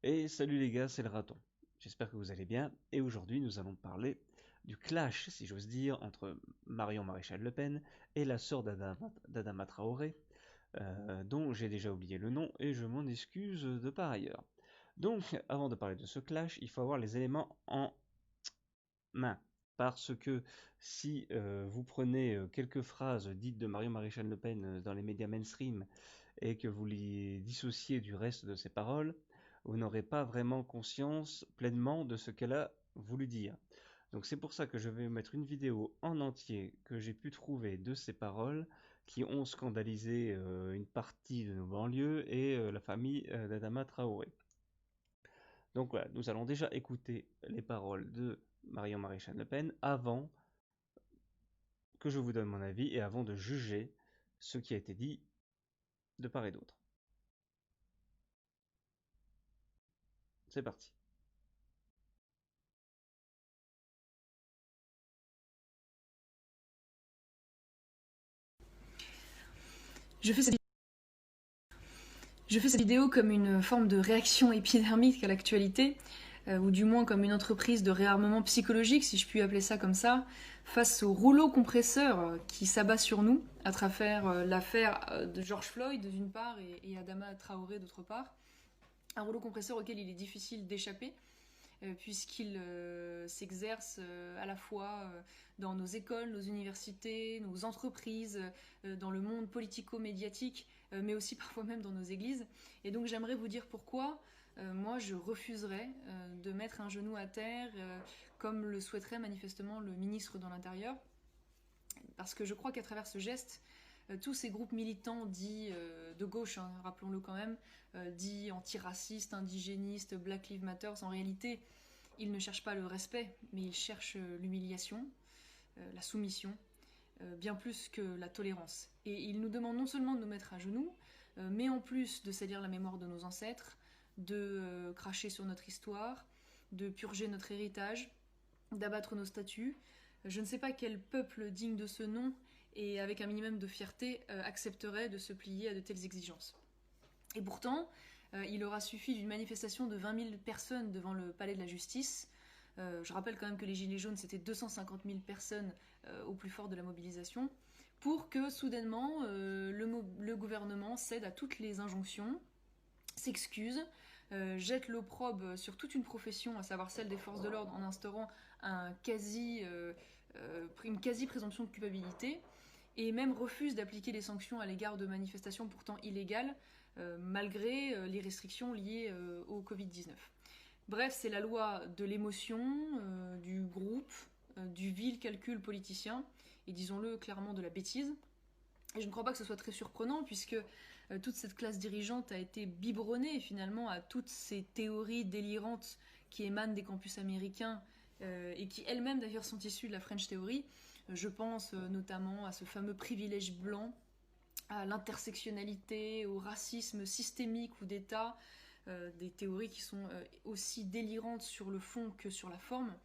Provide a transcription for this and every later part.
Et salut les gars, c'est le raton. J'espère que vous allez bien. Et aujourd'hui, nous allons parler du clash, si j'ose dire, entre Marion Maréchal Le Pen et la sœur d'Adama Traoré, dont j'ai déjà oublié le nom et je m'en excuse de par ailleurs. Donc, avant de parler de ce clash, il faut avoir les éléments en main. Parce que si vous prenez quelques phrases dites de Marion Maréchal Le Pen dans les médias mainstream et que vous les dissociez du reste de ses paroles, vous n'aurez pas vraiment conscience pleinement de ce qu'elle a voulu dire. Donc c'est pour ça que je vais mettre une vidéo en entier que j'ai pu trouver de ces paroles qui ont scandalisé une partie de nos banlieues et la famille d'Adama Traoré. Donc voilà, nous allons déjà écouter les paroles de Marion Maréchal Le Pen avant que je vous donne mon avis et avant de juger ce qui a été dit de part et d'autre. C'est parti. Je fais cette vidéo comme une forme de réaction épidermique à l'actualité, ou du moins comme une entreprise de réarmement psychologique, si je puis appeler ça comme ça, face au rouleau compresseur qui s'abat sur nous à travers l'affaire de George Floyd d'une part et Adama Traoré d'autre part. Un rouleau compresseur auquel il est difficile d'échapper, puisqu'il s'exerce à la fois dans nos écoles, nos universités, nos entreprises, dans le monde politico-médiatique, mais aussi parfois même dans nos églises. Et donc j'aimerais vous dire pourquoi moi je refuserais de mettre un genou à terre, comme le souhaiterait manifestement le ministre de l'Intérieur, parce que je crois qu'à travers ce geste, tous ces groupes militants dits de gauche, hein, rappelons-le quand même, dits antiracistes, indigénistes, Black Lives Matter, en réalité, ils ne cherchent pas le respect, mais ils cherchent l'humiliation, la soumission, bien plus que la tolérance. Et ils nous demandent non seulement de nous mettre à genoux, mais en plus de salir la mémoire de nos ancêtres, de cracher sur notre histoire, de purger notre héritage, d'abattre nos statues. Je ne sais pas quel peuple digne de ce nom et avec un minimum de fierté accepterait de se plier à de telles exigences. Et pourtant, il aura suffi d'une manifestation de 20 000 personnes devant le palais de la justice. Je rappelle quand même que les Gilets jaunes, c'était 250 000 personnes au plus fort de la mobilisation, pour que soudainement le gouvernement cède à toutes les injonctions, s'excuse, jette l'opprobre sur toute une profession, à savoir celle des forces de l'ordre, en instaurant une quasi-présomption de culpabilité, et même refuse d'appliquer les sanctions à l'égard de manifestations pourtant illégales, malgré les restrictions liées au Covid-19. Bref, c'est la loi de l'émotion, du groupe, du vil calcul politicien, et disons-le clairement de la bêtise. Et je ne crois pas que ce soit très surprenant, puisque toute cette classe dirigeante a été biberonnée finalement à toutes ces théories délirantes qui émanent des campus américains et qui elles-mêmes d'ailleurs sont issues de la French Theory. Je pense notamment à ce fameux privilège blanc, à l'intersectionnalité, au racisme systémique ou d'État, des théories qui sont aussi délirantes sur le fond que sur la forme.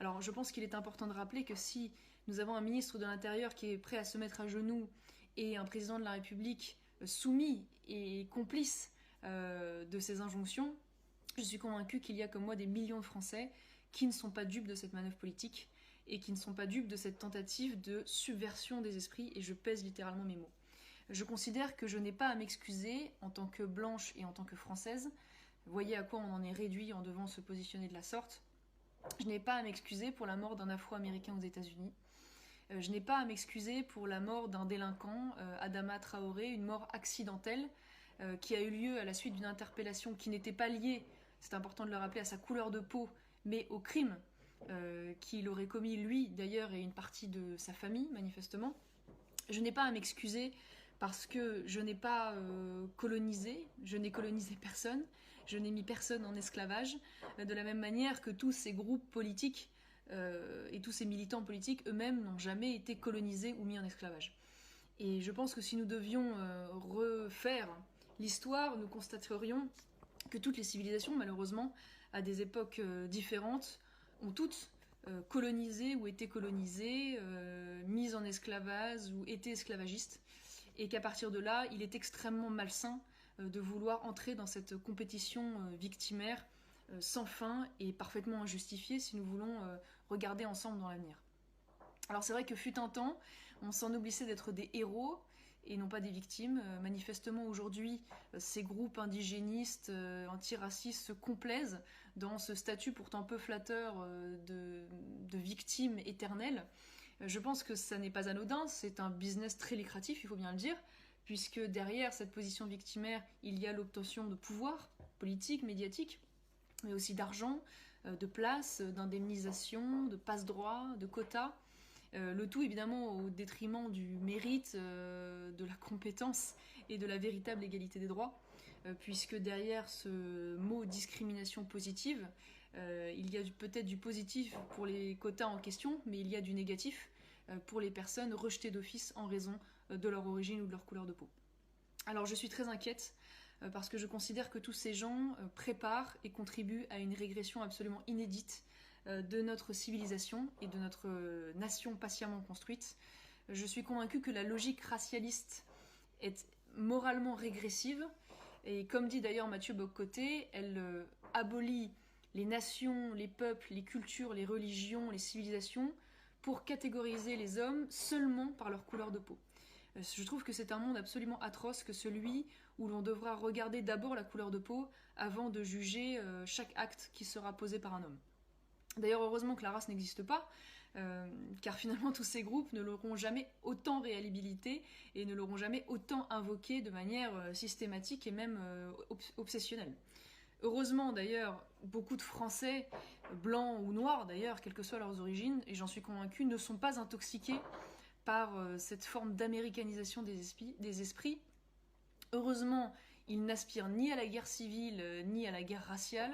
Alors je pense qu'il est important de rappeler que si nous avons un ministre de l'Intérieur qui est prêt à se mettre à genoux et un président de la République soumis et complice de ces injonctions, je suis convaincue qu'il y a comme moi des millions de Français qui ne sont pas dupes de cette manœuvre politique et qui ne sont pas dupes de cette tentative de subversion des esprits, et je pèse littéralement mes mots. Je considère que je n'ai pas à m'excuser en tant que blanche et en tant que française. Voyez à quoi on en est réduit en devant se positionner de la sorte. Je n'ai pas à m'excuser pour la mort d'un Afro-Américain aux États-Unis. Je n'ai pas à m'excuser pour la mort d'un délinquant, Adama Traoré, une mort accidentelle qui a eu lieu à la suite d'une interpellation qui n'était pas liée, c'est important de le rappeler, à sa couleur de peau, mais au crime qu'il aurait commis lui d'ailleurs et une partie de sa famille manifestement. Je n'ai pas à m'excuser parce que je n'ai pas colonisé, je n'ai colonisé personne, je n'ai mis personne en esclavage, de la même manière que tous ces groupes politiques et tous ces militants politiques eux-mêmes n'ont jamais été colonisés ou mis en esclavage. Et je pense que si nous devions refaire l'histoire, nous constaterions que toutes les civilisations, malheureusement, à des époques différentes, ont toutes colonisé ou été colonisées, mises en esclavage ou été esclavagistes, et qu'à partir de là, il est extrêmement malsain de vouloir entrer dans cette compétition victimaire sans fin et parfaitement injustifiée si nous voulons regarder ensemble dans l'avenir. Alors c'est vrai que fut un temps, on s'ennoblissait d'être des héros et non pas des victimes. Manifestement aujourd'hui, ces groupes indigénistes, antiracistes se complaisent dans ce statut pourtant peu flatteur de victime éternelle. Je pense que ça n'est pas anodin, c'est un business très lucratif, il faut bien le dire, puisque derrière cette position victimaire, il y a l'obtention de pouvoir politique, médiatique, mais aussi d'argent, de place, d'indemnisation, de passe-droit, de quotas. Le tout évidemment au détriment du mérite, de la compétence et de la véritable égalité des droits, puisque derrière ce mot discrimination positive, il y a peut-être du positif pour les quotas en question, mais il y a du négatif pour les personnes rejetées d'office en raison de leur origine ou de leur couleur de peau. Alors je suis très inquiète parce que je considère que tous ces gens préparent et contribuent à une régression absolument inédite de notre civilisation et de notre nation patiemment construite. Je suis convaincue que la logique racialiste est moralement régressive et comme dit d'ailleurs Mathieu Bock-Côté, elle abolit les nations, les peuples, les cultures, les religions, les civilisations pour catégoriser les hommes seulement par leur couleur de peau. Je trouve que c'est un monde absolument atroce que celui où l'on devra regarder d'abord la couleur de peau avant de juger chaque acte qui sera posé par un homme. D'ailleurs, heureusement que la race n'existe pas, car finalement tous ces groupes ne l'auront jamais autant réhabilité et ne l'auront jamais autant invoqué de manière systématique et même obsessionnelle. Heureusement d'ailleurs, beaucoup de Français, blancs ou noirs d'ailleurs, quelles que soient leurs origines, et j'en suis convaincue, ne sont pas intoxiqués par cette forme d'américanisation des esprits. Heureusement, ils n'aspirent ni à la guerre civile, ni à la guerre raciale.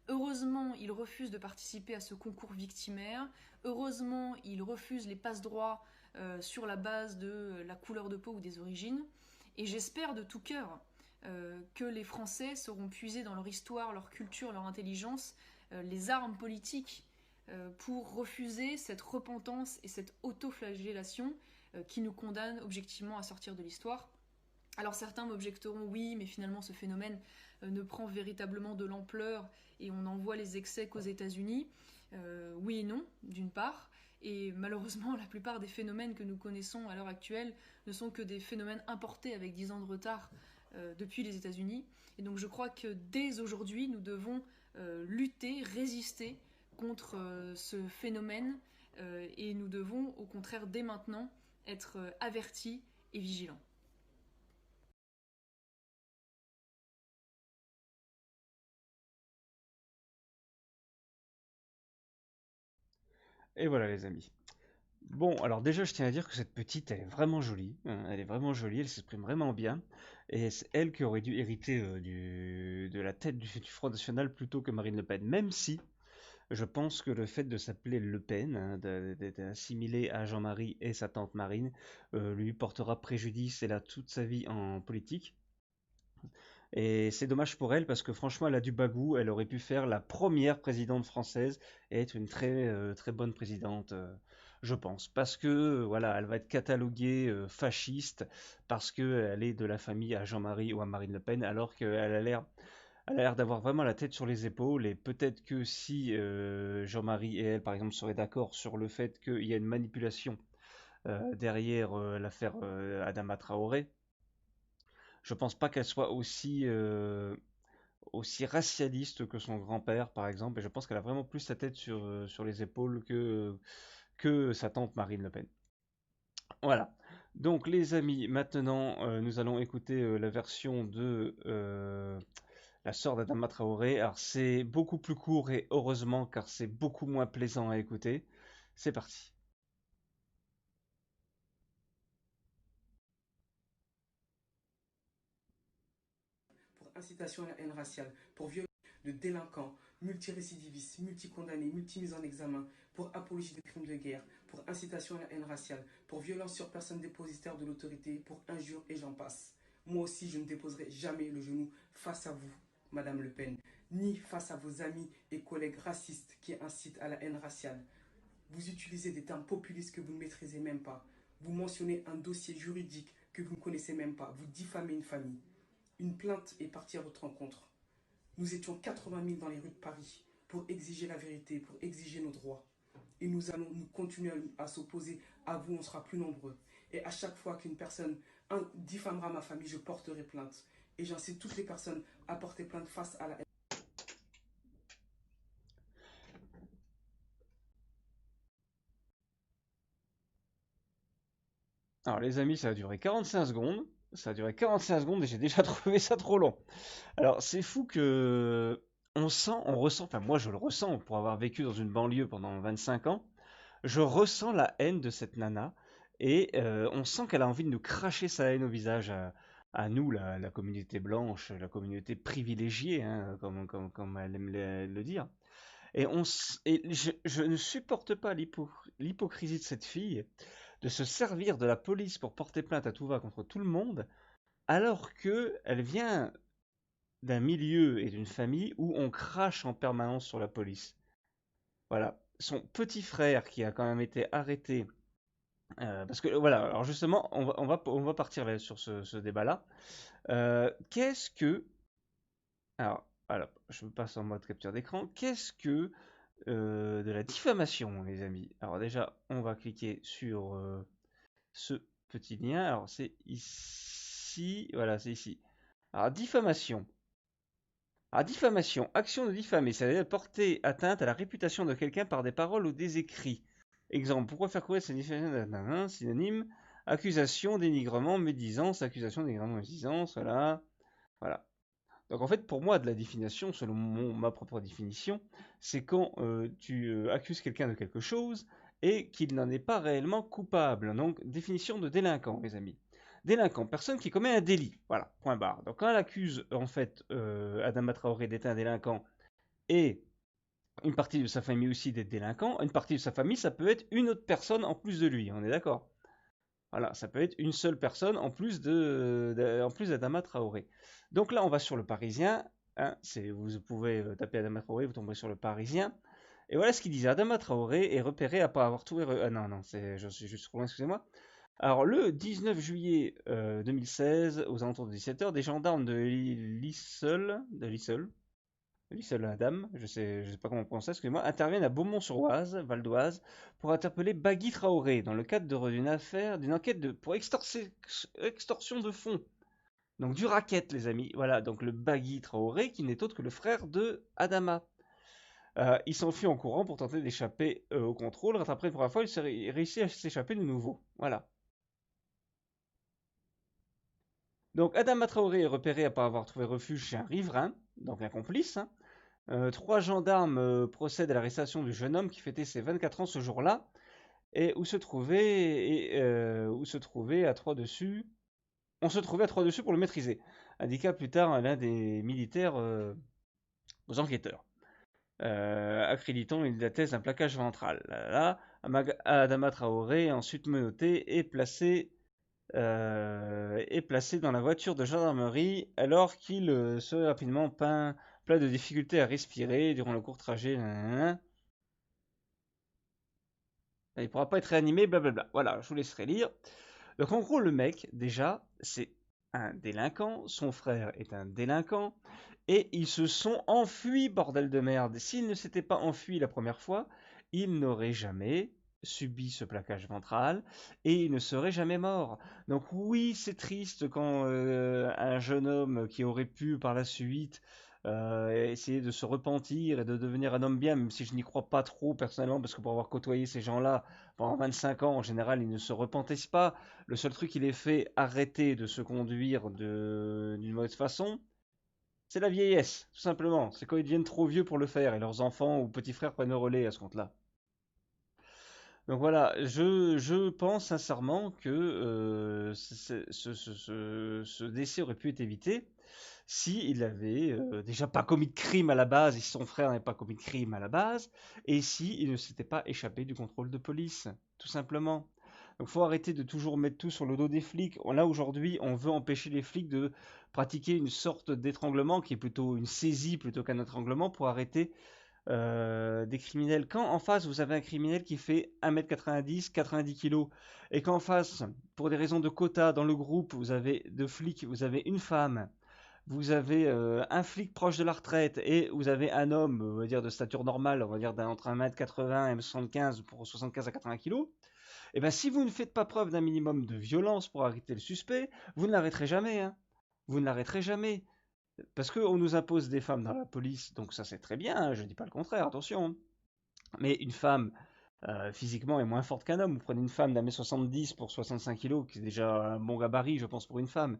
Heureusement, ils refusent de participer à ce concours victimaire. Heureusement, ils refusent les passe-droits sur la base de la couleur de peau ou des origines. Et j'espère de tout cœur que les Français sauront puiser dans leur histoire, leur culture, leur intelligence, les armes politiques pour refuser cette repentance et cette autoflagellation qui nous condamne objectivement à sortir de l'histoire. Alors certains m'objecteront, oui, mais finalement ce phénomène ne prend véritablement de l'ampleur et on n'en voit les excès qu'aux États-Unis. Oui et non, d'une part. Et malheureusement, la plupart des phénomènes que nous connaissons à l'heure actuelle ne sont que des phénomènes importés avec 10 ans de retard depuis les États-Unis. Et donc je crois que dès aujourd'hui, nous devons lutter, résister contre ce phénomène et nous devons au contraire dès maintenant être avertis et vigilants. Et voilà les amis. Bon, alors déjà, je tiens à dire que cette petite, elle est vraiment jolie, hein, elle est vraiment jolie, elle s'exprime vraiment bien, et c'est elle qui aurait dû hériter de la tête du Front National plutôt que Marine Le Pen, même si je pense que le fait de s'appeler Le Pen, hein, d'être assimilé à Jean-Marie et sa tante Marine, lui portera préjudice, elle a toute sa vie en politique. Et c'est dommage pour elle parce que franchement, elle a du bagou. Elle aurait pu faire la première présidente française et être une très bonne présidente, je pense. Parce que voilà, elle va être cataloguée fasciste parce qu'elle est de la famille à Jean-Marie ou à Marine Le Pen, alors qu'elle a l'air d'avoir vraiment la tête sur les épaules. Et peut-être que si Jean-Marie et elle, par exemple, seraient d'accord sur le fait qu'il y a une manipulation derrière l'affaire Adama Traoré, je pense pas qu'elle soit aussi racialiste que son grand-père, par exemple, et je pense qu'elle a vraiment plus sa tête sur les épaules que sa tante Marine Le Pen. Voilà. Donc les amis, maintenant nous allons écouter la version de la sœur d'Adama Traoré. Alors c'est beaucoup plus court et heureusement car c'est beaucoup moins plaisant à écouter. C'est parti. Pour incitation à la haine raciale, pour viol de délinquants, multirécidivistes, multicondamnés, multimis en examen, pour apologie de crimes de guerre, pour incitation à la haine raciale, pour violence sur personne dépositaire de l'autorité, pour injure et j'en passe. Moi aussi, je ne déposerai jamais le genou face à vous, Madame Le Pen, ni face à vos amis et collègues racistes qui incitent à la haine raciale. Vous utilisez des termes populistes que vous ne maîtrisez même pas. Vous mentionnez un dossier juridique que vous ne connaissez même pas. Vous diffamez une famille. Une plainte est partie à votre rencontre. Nous étions 80 000 dans les rues de Paris pour exiger la vérité, pour exiger nos droits. Et nous allons nous continuer à s'opposer à vous, on sera plus nombreux. Et à chaque fois qu'une personne diffamera ma famille, je porterai plainte. Et j'incite toutes les personnes à porter plainte face à la haine. Alors les amis, ça a duré 45 secondes. Ça a duré 45 secondes et j'ai déjà trouvé ça trop long. Alors c'est fou que on ressent, enfin moi je le ressens pour avoir vécu dans une banlieue pendant 25 ans, je ressens la haine de cette nana et on sent qu'elle a envie de nous cracher sa haine au visage à nous, la communauté blanche, la communauté privilégiée, hein, comme elle aime le dire. Et je ne supporte pas l'hypocrisie de cette fille de se servir de la police pour porter plainte à tout va contre tout le monde, alors que elle vient d'un milieu et d'une famille où on crache en permanence sur la police. Voilà. Son petit frère qui a quand même été arrêté, parce que voilà, alors justement, on va partir là, sur ce débat-là. Qu'est-ce que... Alors, voilà, je passe en mode capture d'écran. Qu'est-ce que de la diffamation, les amis? Alors déjà, on va cliquer sur ce petit lien. Alors c'est ici, voilà, c'est ici. Alors diffamation. Alors diffamation, action de diffamer, c'est-à-dire porter atteinte à la réputation de quelqu'un par des paroles ou des écrits. Exemple, pourquoi faire courir cette diffamation? Synonyme, accusation, dénigrement, médisance, accusation, dénigrement, médisance, voilà. Voilà. Donc en fait, pour moi, de la définition, selon ma propre définition, c'est quand tu accuses quelqu'un de quelque chose et qu'il n'en est pas réellement coupable. Donc définition de délinquant, mes amis. Délinquant, personne qui commet un délit. Voilà, point barre. Donc quand elle accuse en fait Adama Traoré d'être un délinquant et une partie de sa famille aussi d'être délinquant, une partie de sa famille, ça peut être une autre personne en plus de lui, on est d'accord? Voilà, ça peut être une seule personne en plus d'Adama Traoré. Donc là, on va sur le Parisien. Hein, vous pouvez taper Adama Traoré, vous tomberez sur le Parisien. Et voilà ce qu'il disait. Adama Traoré est repéré après avoir tout... Ah non, non, je suis juste trop loin, excusez-moi. Alors, le 19 juillet 2016, aux alentours de 17h, des gendarmes de Lisle-Adam, je sais pas comment on prononce ça, excusez-moi, interviennent à Beaumont-sur-Oise, Val d'Oise, pour interpeller Bagui Traoré dans le cadre d'une enquête pour extorsion de fonds. Donc du racket, les amis. Voilà, donc le Bagui Traoré, qui n'est autre que le frère de Adama. Il s'enfuit en courant pour tenter d'échapper au contrôle. Rattrapé une première fois, il réussit à s'échapper de nouveau. Voilà. Donc Adama Traoré est repéré après avoir trouvé refuge chez un riverain, donc un complice. Hein. 3 gendarmes procèdent à l'arrestation du jeune homme qui fêtait ses 24 ans ce jour-là, et où se trouvait à 3 dessus. On se trouvait à 3 dessus pour le maîtriser, indiqua plus tard l'un des militaires aux enquêteurs, accréditant la thèse d'un plaquage ventral. Adama Traoré est ensuite menotté et placé dans la voiture de gendarmerie alors qu'il serait rapidement plein de difficultés à respirer durant le court trajet. Il ne pourra pas être réanimé, blablabla. Voilà, je vous laisserai lire. Donc en gros, le mec, déjà, c'est un délinquant, son frère est un délinquant, et ils se sont enfuis, bordel de merde. S'ils ne s'étaient pas enfuis la première fois, ils n'auraient jamais subi ce plaquage ventral, et ils ne seraient jamais morts. Donc oui, c'est triste quand un jeune homme qui aurait pu par la suite essayer de se repentir et de devenir un homme bien, même si je n'y crois pas trop personnellement, parce que pour avoir côtoyé ces gens-là pendant 25 ans, en général, ils ne se repentissent pas. Le seul truc qui les fait arrêter de se conduire d'une mauvaise façon, c'est la vieillesse, tout simplement. C'est quand ils deviennent trop vieux pour le faire et leurs enfants ou petits frères prennent le relais à ce compte-là. Donc voilà, je pense sincèrement que ce décès aurait pu être évité si il avait déjà pas commis de crime à la base, et si son frère n'avait pas commis de crime à la base, et si il ne s'était pas échappé du contrôle de police, tout simplement. Donc faut arrêter de toujours mettre tout sur le dos des flics. Là aujourd'hui, on veut empêcher les flics de pratiquer une sorte d'étranglement qui est plutôt une saisie plutôt qu'un étranglement pour arrêter des criminels. Quand en face vous avez un criminel qui fait 1m90, 90 kg, et qu'en face, pour des raisons de quota dans le groupe, vous avez de flics, vous avez une femme vous avez un flic proche de la retraite et vous avez un homme, on va dire de stature normale, on va dire entre 1m80 et 1m75 pour 75 à 80 kg, et bien si vous ne faites pas preuve d'un minimum de violence pour arrêter le suspect, vous ne l'arrêterez jamais, hein. Vous ne l'arrêterez jamais. Parce qu'on nous impose des femmes dans la police, donc ça c'est très bien, hein, je ne dis pas le contraire, attention. Mais une femme physiquement est moins forte qu'un homme. Vous prenez une femme d'1m70 pour 65 kg, qui est déjà un bon gabarit, je pense, pour une femme.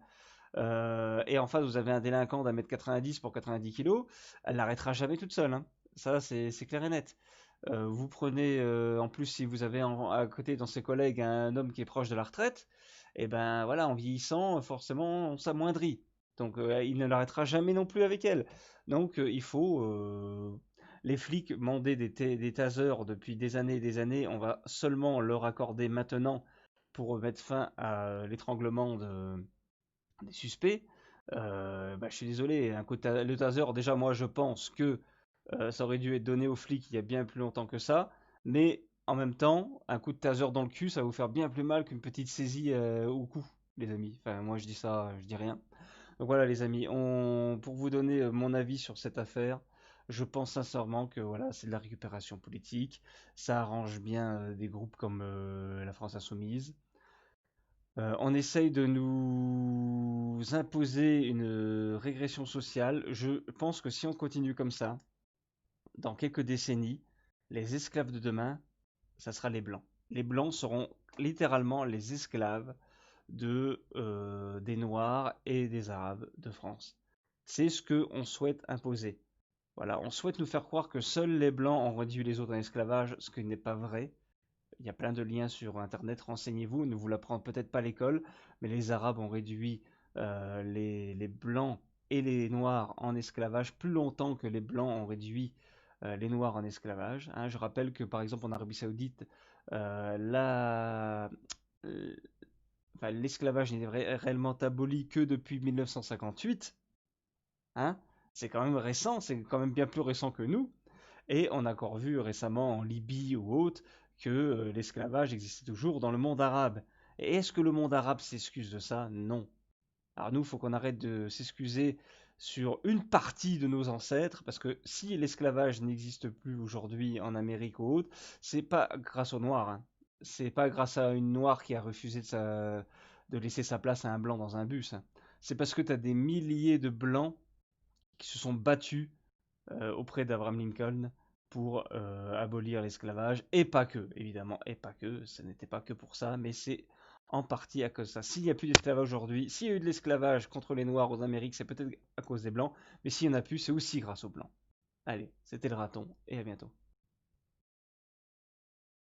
Et en face, vous avez un délinquant d'1m90 pour 90 kg, elle l'arrêtera jamais toute seule, hein. Ça, c'est clair et net. Vous prenez, en plus, si vous avez à côté dans ses collègues un homme qui est proche de la retraite, et ben voilà, en vieillissant, forcément, on s'amoindrit. Donc, il ne l'arrêtera jamais non plus avec elle. Donc, il faut. Les flics mandaient des tasers depuis des années et des années. On va seulement leur accorder maintenant pour mettre fin à l'étranglement des suspects. Je suis désolé, le taser, déjà, moi, je pense que ça aurait dû être donné aux flics il y a bien plus longtemps que ça. Mais en même temps, un coup de taser dans le cul, ça va vous faire bien plus mal qu'une petite saisie au cou, les amis. Enfin, moi, je dis ça, je dis rien. Donc voilà, les amis, pour vous donner mon avis sur cette affaire, je pense sincèrement que voilà, c'est de la récupération politique. Ça arrange bien des groupes comme la France Insoumise. On essaye de nous imposer une régression sociale. Je pense que si on continue comme ça, dans quelques décennies, les esclaves de demain, ça sera les Blancs. Les Blancs seront littéralement les esclaves des Noirs et des Arabes de France. C'est ce qu'on souhaite imposer. Voilà, on souhaite nous faire croire que seuls les Blancs ont réduit les autres en esclavage, ce qui n'est pas vrai. Il y a plein de liens sur Internet, renseignez-vous, ne vous l'apprend peut-être pas à l'école, mais les Arabes ont réduit les Blancs et les Noirs en esclavage plus longtemps que les Blancs ont réduit les Noirs en esclavage, hein. Je rappelle que par exemple en Arabie Saoudite, la, enfin, l'esclavage n'est réellement aboli que depuis 1958, hein. C'est quand même récent, c'est quand même bien plus récent que nous. Et on a encore vu récemment en Libye ou autre que l'esclavage existait toujours dans le monde arabe. Et est-ce que le monde arabe s'excuse de ça? Non. Alors nous, il faut qu'on arrête de s'excuser sur une partie de nos ancêtres, parce que si l'esclavage n'existe plus aujourd'hui en Amérique ou autre, c'est pas grâce aux Noirs, hein. C'est pas grâce à une Noire qui a refusé de laisser sa place à un Blanc dans un bus, hein. C'est parce que tu as des milliers de Blancs qui se sont battus auprès d'Abraham Lincoln pour abolir l'esclavage, et pas que, évidemment, et pas que, ce n'était pas que pour ça, mais c'est en partie à cause de ça. S'il n'y a plus d'esclavage aujourd'hui, s'il y a eu de l'esclavage contre les Noirs aux Amériques, c'est peut-être à cause des Blancs, mais s'il n'y en a plus, c'est aussi grâce aux Blancs. Allez, c'était le raton, et à bientôt.